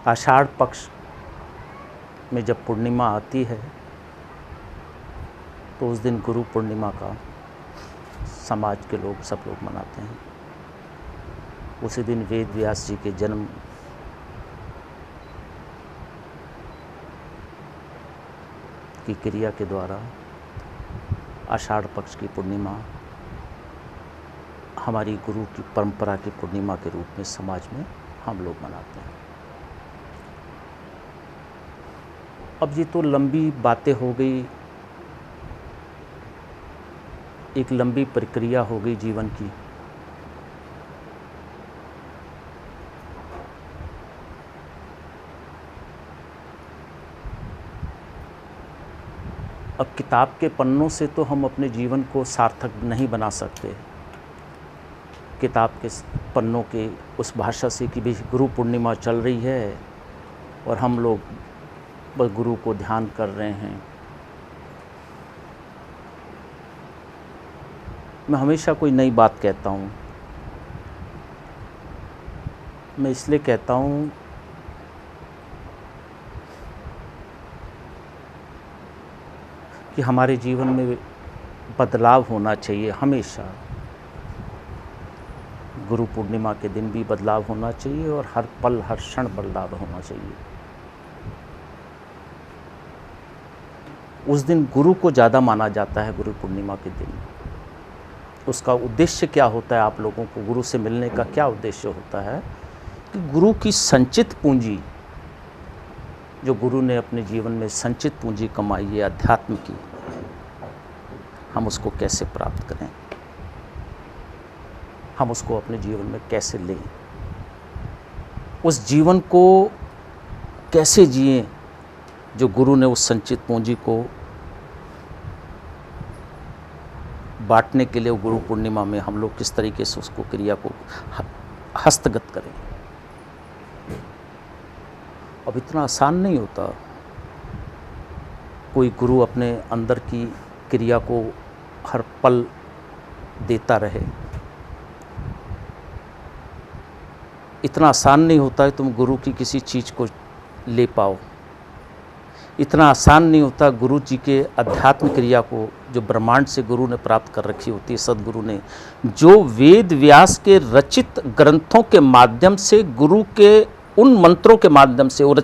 आषाढ़ पक्ष में जब पूर्णिमा आती है तो उस दिन गुरु पूर्णिमा का समाज के लोग सब लोग मनाते हैं। उसी दिन वेद व्यास जी के जन्म की क्रिया के द्वारा आषाढ़ पक्ष की पूर्णिमा हमारी गुरु की परंपरा की पूर्णिमा के रूप में समाज में हम लोग मनाते हैं। अब ये तो लंबी बातें हो गई, एक लंबी प्रक्रिया हो गई जीवन की। अब किताब के पन्नों से तो हम अपने जीवन को सार्थक नहीं बना सकते। किताब के पन्नों के उस भाषा से कि भी गुरु पूर्णिमा चल रही है और हम लोग बस गुरु को ध्यान कर रहे हैं। मैं हमेशा कोई नई बात कहता हूँ। मैं इसलिए कहता हूँ कि हमारे जीवन में बदलाव होना चाहिए। हमेशा गुरु पूर्णिमा के दिन भी बदलाव होना चाहिए और हर पल हर क्षण बदलाव होना चाहिए। उस दिन गुरु को ज़्यादा माना जाता है। गुरु पूर्णिमा के दिन उसका उद्देश्य क्या होता है? आप लोगों को गुरु से मिलने का क्या उद्देश्य होता है कि गुरु की संचित पूंजी, जो गुरु ने अपने जीवन में संचित पूंजी कमाई है अध्यात्म की, हम उसको कैसे प्राप्त करें, हम उसको अपने जीवन में कैसे लें, उस जीवन को कैसे जिएं जो गुरु ने उस संचित पूंजी को बांटने के लिए गुरु पूर्णिमा में हम लोग किस तरीके से उसको क्रिया को हस्तगत करें। अब इतना आसान नहीं होता कोई गुरु अपने अंदर की क्रिया को हर पल देता रहे। इतना आसान नहीं होता है तुम गुरु की किसी चीज़ को ले पाओ। इतना आसान नहीं होता गुरु जी के अध्यात्म क्रिया को, जो ब्रह्मांड से गुरु ने प्राप्त कर रखी होती है, सदगुरु ने जो वेद व्यास के रचित ग्रंथों के माध्यम से, गुरु के उन मंत्रों के माध्यम से, वो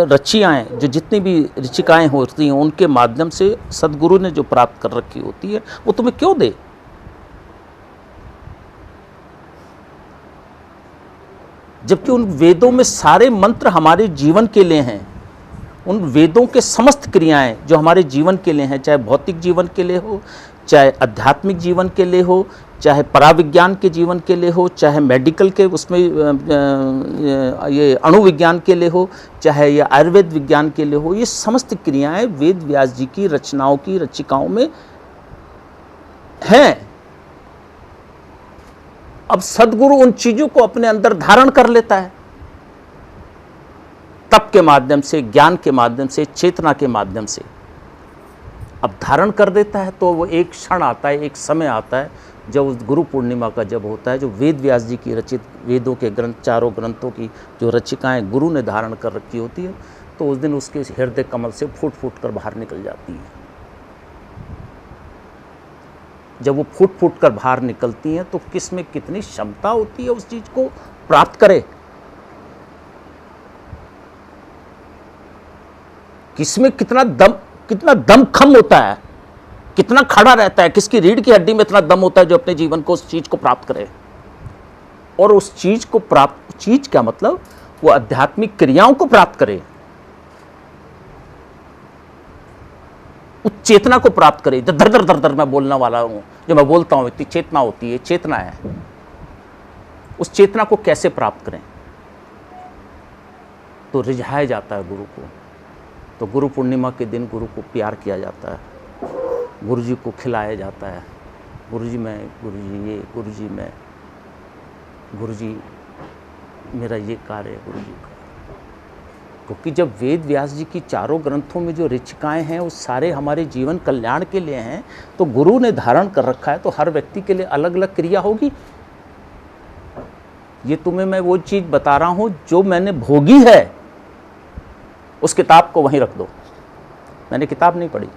रचियाएँ जो जितनी भी ऋचिकाएँ होती हैं उनके माध्यम से सदगुरु ने जो प्राप्त कर रखी होती है, वो तुम्हें क्यों दे? जबकि उन वेदों में सारे मंत्र हमारे जीवन के लिए हैं। उन वेदों के समस्त क्रियाएं जो हमारे जीवन के लिए हैं, चाहे भौतिक जीवन के लिए हो, चाहे आध्यात्मिक जीवन के लिए हो, चाहे पराविज्ञान के जीवन के लिए हो, चाहे मेडिकल के उसमें ये अणुविज्ञान के लिए हो, चाहे ये आयुर्वेद विज्ञान के लिए हो, ये समस्त क्रियाएं वेद व्यास जी की रचनाओं की रचिकाओं में हैं। अब सदगुरु उन चीजों को अपने अंदर धारण कर लेता है, तप के माध्यम से, ज्ञान के माध्यम से, चेतना के माध्यम से। अब धारण कर देता है तो वो एक क्षण आता है, एक समय आता है जब उस गुरु पूर्णिमा का जब होता है, जो वेद व्यास जी की रचित वेदों के ग्रंथ, चारों ग्रंथों की जो रचिकाएं गुरु ने धारण कर रखी होती है, तो उस दिन उसके हृदय कमल से फूट फूट कर बाहर निकल जाती हैं। जब वो फूट फूट कर बाहर निकलती हैं तो किस में कितनी क्षमता होती है उस चीज को प्राप्त करे, किसमें कितना दमखम होता है, कितना खड़ा रहता है, किसकी रीढ़ की हड्डी में इतना दम होता है जो अपने जीवन को उस चीज को प्राप्त करे। और उस चीज को प्राप्त, चीज क्या मतलब, वो आध्यात्मिक क्रियाओं को प्राप्त करे, उस चेतना को प्राप्त करे। धर धर धर धर मैं बोलने वाला हूं, जो मैं बोलता हूं इतनी चेतना होती है, चेतना है। उस चेतना को कैसे प्राप्त करें? तो रिझाया जाता है गुरु को। तो गुरु पूर्णिमा के दिन गुरु को प्यार किया जाता है, गुरु जी को खिलाया जाता है। गुरु जी मैं, गुरु जी ये, गुरु जी मैं, गुरु जी मेरा ये कार्य है, गुरु जी का। क्योंकि जब वेद व्यास जी की चारों ग्रंथों में जो ऋचिकाएँ हैं वो सारे हमारे जीवन कल्याण के लिए हैं, तो गुरु ने धारण कर रखा है, तो हर व्यक्ति के लिए अलग अलग क्रिया होगी। ये तुम्हें मैं वो चीज़ बता रहा हूँ जो मैंने भोगी है। उस किताब को वहीं रख दो। मैंने किताब नहीं पढ़ी,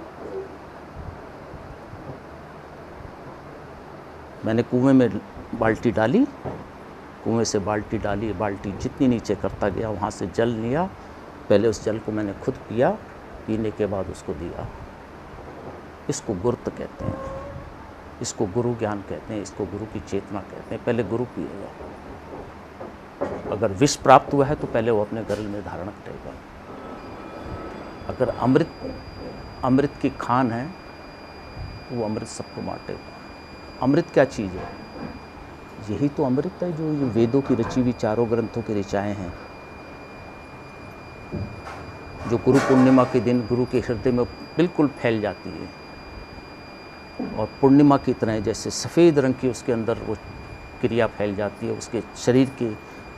मैंने कुएं में बाल्टी डाली, कुएं से बाल्टी डाली, बाल्टी जितनी नीचे करता गया वहाँ से जल लिया। पहले उस जल को मैंने खुद पिया, पीने के बाद उसको दिया। इसको गुरुत्व कहते हैं, इसको गुरु ज्ञान कहते हैं, इसको गुरु की चेतना कहते हैं। पहले गुरु पिएगा, अगर विष प्राप्त हुआ है तो पहले वो अपने गले में धारण करेगा। अगर अमृत की खान है तो वो अमृत सबको बांटेगा। अमृत क्या चीज़ है? यही तो अमृत है जो ये वेदों की रची हुई चारों ग्रंथों की ऋचाएँ हैं, जो गुरु पूर्णिमा के दिन गुरु के हृदय में बिल्कुल फैल जाती है। और पूर्णिमा की तरह जैसे सफ़ेद रंग की उसके अंदर वो क्रिया फैल जाती है, उसके शरीर के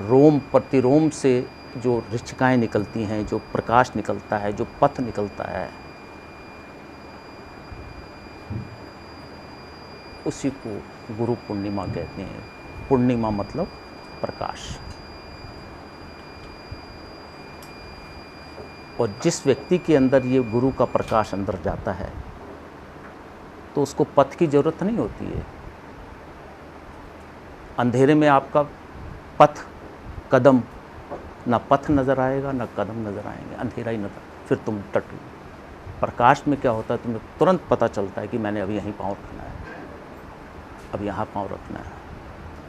रोम प्रतिरोम से जो ऋचिकाएँ निकलती हैं, जो प्रकाश निकलता है, जो पथ निकलता है, उसी को गुरु पूर्णिमा कहते हैं। पूर्णिमा मतलब प्रकाश। और जिस व्यक्ति के अंदर ये गुरु का प्रकाश अंदर जाता है तो उसको पथ की ज़रूरत नहीं होती है। अंधेरे में आपका पथ कदम, ना पथ नज़र आएगा ना कदम नज़र आएंगे, अंधेरा ही नज़र, फिर तुम टट। प्रकाश में क्या होता है, तुम्हें तुरंत पता चलता है कि मैंने अभी यहीं पाँव रखना है, अब यहाँ पाँव रखना है।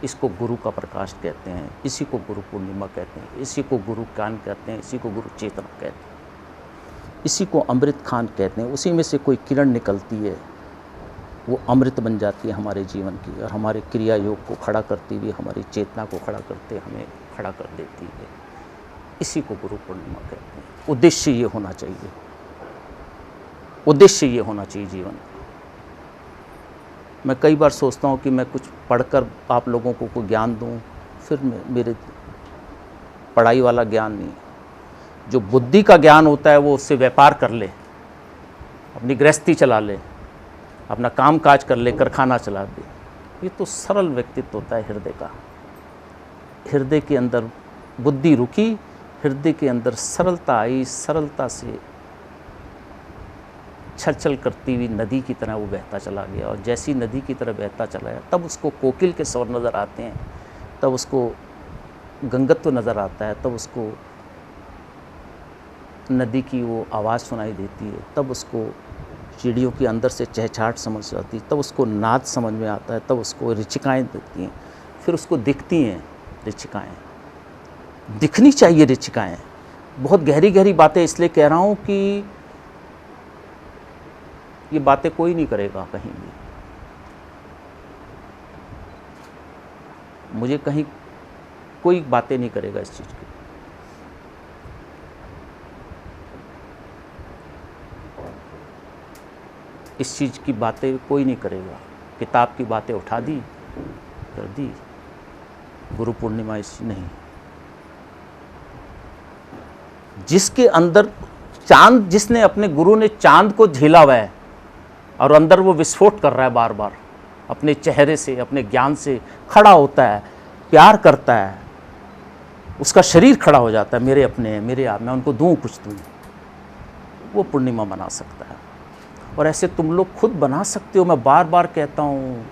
इसको गुरु का प्रकाश कहते हैं, इसी को गुरु पूर्णिमा कहते हैं, इसी को गुरु ज्ञान कहते हैं, इसी को गुरु चेतना कहते हैं, इसी को अमृत खान कहते हैं। उसी में से कोई किरण निकलती है, वो अमृत बन जाती है हमारे जीवन की, और हमारे क्रिया योग को खड़ा करती हुई, हमारी चेतना को खड़ा करते हमें खड़ा कर देती है। इसी को गुरु पूर्णिमा कहते हैं। उद्देश्य ये होना चाहिए, उद्देश्य ये होना चाहिए जीवन का। मैं कई बार सोचता हूँ कि मैं कुछ पढ़कर आप लोगों को कोई ज्ञान दूँ, फिर मेरे पढ़ाई वाला ज्ञान नहीं। जो बुद्धि का ज्ञान होता है वो उससे व्यापार कर ले, अपनी गृहस्थी चला ले, अपना काम काज कर ले, कारखाना चला दे। ये तो सरल व्यक्तित्व होता है हृदय का। हृदय के अंदर बुद्धि रुकी, हृदय के अंदर सरलता आई, सरलता से छलछल करती हुई नदी की तरह वो बहता चला गया। और जैसी नदी की तरह बहता चला गया तब उसको कोकिल के स्वर नज़र आते हैं, तब उसको गंगत्व नज़र आता है, तब उसको नदी की वो आवाज़ सुनाई देती है, तब उसको चिड़ियों की अंदर से चहचहाट समझ आती है, तब उसको नाद समझ में आता है, तब उसको ऋचिकाएँ दिखती हैं, फिर उसको दिखती हैं ऋचिकाएँ। दिखनी चाहिए ऋचिकाएँ। बहुत गहरी गहरी बातें इसलिए कह रहा हूँ कि ये बातें कोई नहीं करेगा कहीं भी। मुझे कहीं कोई बातें नहीं करेगा इस चीज़ की। इस चीज़ की बातें कोई नहीं करेगा। किताब की बातें उठा दी, कर दी। गुरु पूर्णिमा इस नहीं। जिसके अंदर चांद, जिसने अपने गुरु ने चांद को झेला हुआ है और अंदर वो विस्फोट कर रहा है बार बार, अपने चेहरे से, अपने ज्ञान से खड़ा होता है, प्यार करता है, उसका शरीर खड़ा हो जाता है, मेरे अपने हैं, मेरे आप, मैं उनको दूँ कुछ दूँ, वो पूर्णिमा बना सकता है। और ऐसे तुम लोग खुद बना सकते हो। मैं बार बार कहता हूँ,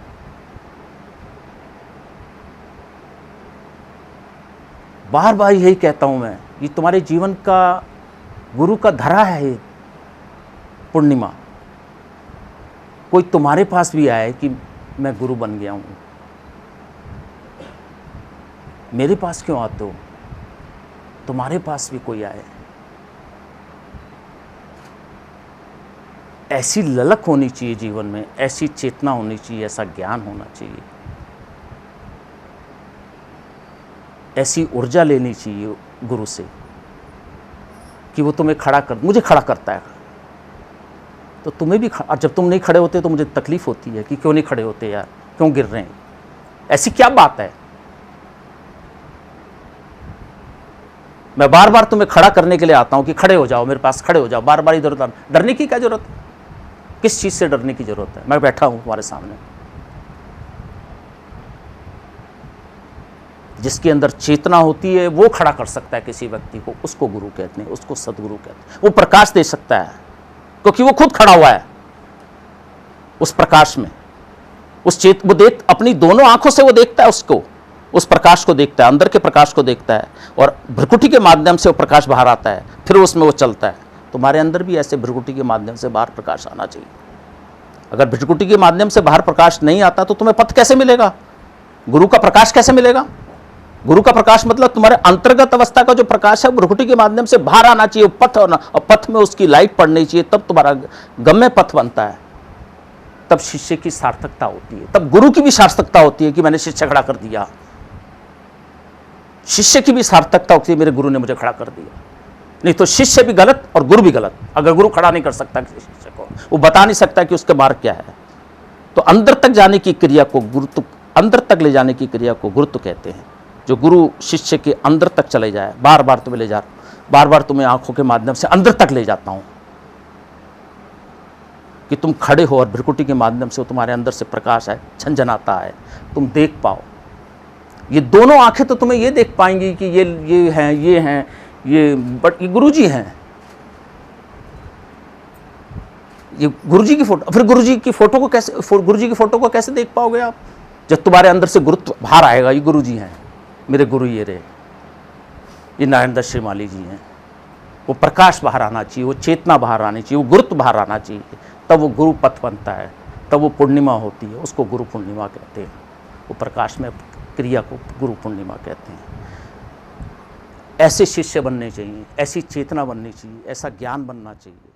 बार बार यही कहता हूँ मैं, ये तुम्हारे जीवन का गुरु का धरा है। ये पूर्णिमा कोई तुम्हारे पास भी आए कि मैं गुरु बन गया हूँ, मेरे पास क्यों आते हो? तुम्हारे पास भी कोई आए। ऐसी ललक होनी चाहिए जीवन में, ऐसी चेतना होनी चाहिए, ऐसा ज्ञान होना चाहिए, ऐसी ऊर्जा लेनी चाहिए गुरु से कि वो तुम्हें खड़ा कर, मुझे खड़ा करता है तो तुम्हें भी और जब तुम नहीं खड़े होते तो मुझे तकलीफ होती है कि क्यों नहीं खड़े होते यार, क्यों गिर रहे हैं, ऐसी क्या बात है? मैं बार बार तुम्हें खड़ा करने के लिए आता हूं कि खड़े हो जाओ, मेरे पास खड़े हो जाओ, बार बार इधर उधर। डरने की क्या जरूरत है? किस चीज़ से डरने की जरूरत है? मैं बैठा हूं तुम्हारे सामने, जिसके अंदर चेतना होती है वो खड़ा कर सकता है किसी व्यक्ति को, उसको गुरु कहते हैं, उसको सदगुरु कहते हैं। वो प्रकाश दे सकता है क्योंकि वो खुद खड़ा हुआ है उस प्रकाश में। वो देख अपनी दोनों आंखों से वो देखता है उसको, उस प्रकाश को देखता है, अंदर के प्रकाश को देखता है, और भ्रुकुटी के माध्यम से वो प्रकाश बाहर आता है, फिर उसमें वो चलता है। तुम्हारे अंदर भी ऐसे भ्रुकुटी के माध्यम से बाहर प्रकाश आना चाहिए। अगर भ्रुकुटी के माध्यम से बाहर प्रकाश नहीं आता तो तुम्हें पथ कैसे मिलेगा, गुरु का प्रकाश कैसे मिलेगा? गुरु का प्रकाश मतलब तुम्हारे अंतर्गत अवस्था का जो प्रकाश है भ्रुकुटी के माध्यम से बाहर आना चाहिए, पथ होना, और पथ में उसकी लाइट पड़नी चाहिए, तब तुम्हारा गम्य पथ बनता है। तब शिष्य की सार्थकता होती है, तब गुरु की भी सार्थकता होती है कि मैंने शिष्य खड़ा कर दिया। शिष्य की भी सार्थकता होती है, मेरे गुरु ने मुझे खड़ा कर दिया। नहीं तो शिष्य भी गलत और गुरु भी गलत। अगर गुरु खड़ा नहीं कर सकता किसी शिष्य को, वो बता नहीं सकता कि उसके मार्ग क्या है, तो अंदर तक जाने की क्रिया को गुरुत्व, अंदर तक ले जाने की क्रिया को गुरुत्व कहते हैं। जो गुरु शिष्य के अंदर तक चले जाए, बार बार तुम्हें ले जा, बार बार तुम्हें आंखों के माध्यम से अंदर तक ले जाता हूं कि तुम खड़े हो और भ्रुकुटी के माध्यम से तुम्हारे अंदर से प्रकाश है, झंझनाता है, तुम देख पाओ। ये दोनों आंखें तो तुम्हें ये देख पाएंगी कि ये हैं, बट ये गुरुजी हैं, ये गुरुजी की फोटो। फिर गुरुजी की फोटो को कैसे देख पाओगे आप? जब तुम्हारे अंदर से गुरुत्व बाहर आएगा, ये गुरुजी हैं, मेरे गुरु ये रहे, ये नारायण दत्त श्रीमाली जी हैं। वो प्रकाश बाहर आना चाहिए, वो चेतना बाहर आनी चाहिए, वो गुरुत्व बाहर आना चाहिए, तब वो गुरु पथ बनता है, तब वो पूर्णिमा होती है, उसको गुरु पूर्णिमा कहते हैं। वो प्रकाश में क्रिया को गुरु पूर्णिमा कहते हैं। ऐसे शिष्य बनने चाहिए, ऐसी चेतना बननी चाहिए, ऐसा ज्ञान बनना चाहिए।